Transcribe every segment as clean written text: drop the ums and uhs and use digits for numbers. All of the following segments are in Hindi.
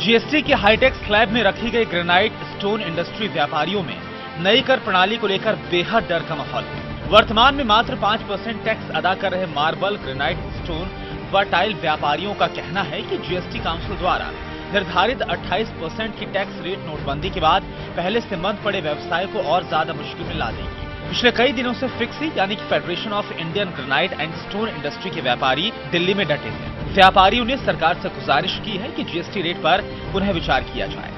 जीएसटी के हाईटेक स्लैब में रखी गई ग्रेनाइट स्टोन इंडस्ट्री व्यापारियों में नई कर प्रणाली को लेकर बेहद डर का माहौल है। वर्तमान में मात्र 5% टैक्स अदा कर रहे मार्बल, ग्रेनाइट, स्टोन व टाइल व्यापारियों का कहना है कि जीएसटी काउंसिल द्वारा निर्धारित 28% की टैक्स रेट नोटबंदी के बाद पहले से बंद पड़े व्यवसाय को और ज्यादा मुश्किल में ला देगी। पिछले कई दिनों से फिक्सी यानी कि federation of Indian granite and stone industry के व्यापारी दिल्ली में डटे हैं। व्यापारियों ने सरकार से गुजारिश की है कि जीएसटी रेट पर पुनः विचार किया जाए।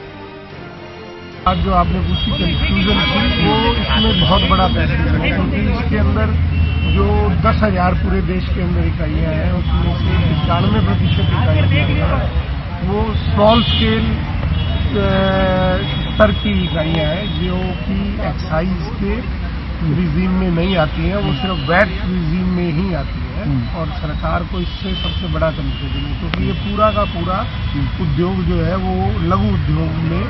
आज जो आपने पूछी कंफ्यूजन थी वो इसमें बहुत बड़ा फैसला है, क्योंकि इसके अंदर जो 10,000 पूरे देश के अंदर इकाइयां हैं उसमें से 95% इकाइयां वो स्मॉल स्केल स्तर की इकाइयां हैं जो कि एक्साइज के रिजीम में नहीं आती हैं, वो सिर्फ वैट रिजीम में ही आती है। और सरकार को इससे सबसे बड़ा कंफ्यूजन है, क्योंकि ये पूरा का पूरा उद्योग जो है वो लघु उद्योग में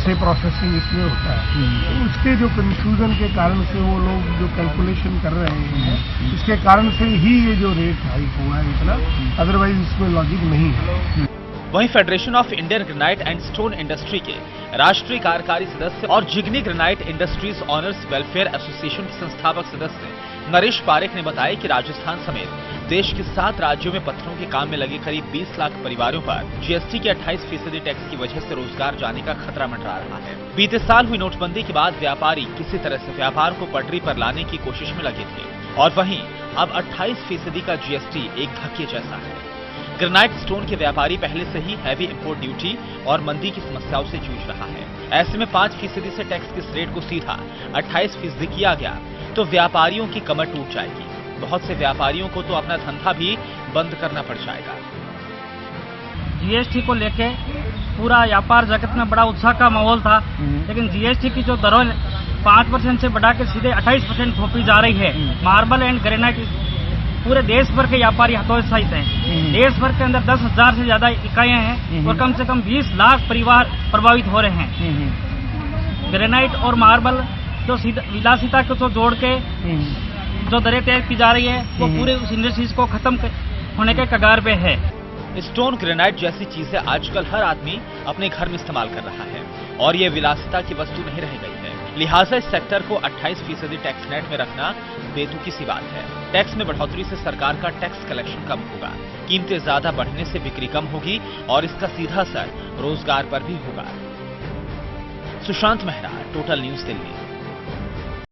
से प्रोसेसिंग इसमें होता है। तो उसके जो कंफ्यूजन के कारण से वो लोग जो कैलकुलेशन कर रहे हैं, इसके कारण से ही ये जो रेट हाइक हुआ है इतना, अदरवाइज इसमें लॉजिक नहीं है। वहीं federation of Indian granite and stone industry के राष्ट्रीय कार्यकारी सदस्य और Jigni granite industries owners welfare association के संस्थापक सदस्य नरेश पारेख ने बताया कि राजस्थान समेत देश के 7 राज्यों में पत्थरों के काम में लगे करीब 20 लाख परिवारों पर जीएसटी के 28% टैक्स की वजह से रोजगार जाने का खतरा मंडरा रहा है। बीते साल हुई नोटबंदी के बाद व्यापारी किसी तरह से व्यापार को पटरी पर लाने की कोशिश में लगे थे, और वहीं अब 28% का जीएसटी एक धक्के जैसा है। ग्रेनाइट स्टोन के व्यापारी पहले से ही हैवी इंपोर्ट ड्यूटी और मंदी की समस्याओं से जूझ रहा है। ऐसे में 5% से टैक्स के इस रेट को सीधा 28% किया गया तो व्यापारियों की कमर टूट जाएगी। बहुत से व्यापारियों को तो अपना धंधा भी बंद करना पड़ जाएगा। जीएसटी को लेके पूरा व्यापार जगत में बड़ा उत्साह का माहौल था, लेकिन जीएसटी की जो दरों 5% से बढ़ा के सीधे 28% थोपी जा रही है। मार्बल एंड ग्रेनाइट पूरे देश भर के व्यापारी हतोत्साहित हैं। देश भर के अंदर 10,000 से ज्यादा इकाइयां हैं और कम से कम 20 लाख परिवार प्रभावित हो रहे हैं। ग्रेनाइट और मार्बल जो विलासिता को तो जोड़ के जो दरें तय की जा रही है वो पूरे उस इंडस्ट्रीज को खत्म होने के कगार पे है। स्टोन, ग्रेनाइट जैसी चीजें आजकल हर आदमी अपने घर में इस्तेमाल कर रहा है और ये विलासिता की वस्तु नहीं रह गई है। लिहाजा इस सेक्टर को 28% टैक्स नेट में रखना बेतुकी सी बात है। टैक्स में बढ़ोतरी से सरकार का टैक्स कलेक्शन कम होगा, कीमतें ज्यादा बढ़ने से बिक्री कम होगी और इसका सीधा असर रोजगार पर भी होगा। Sushant Mehra, total news Delhi.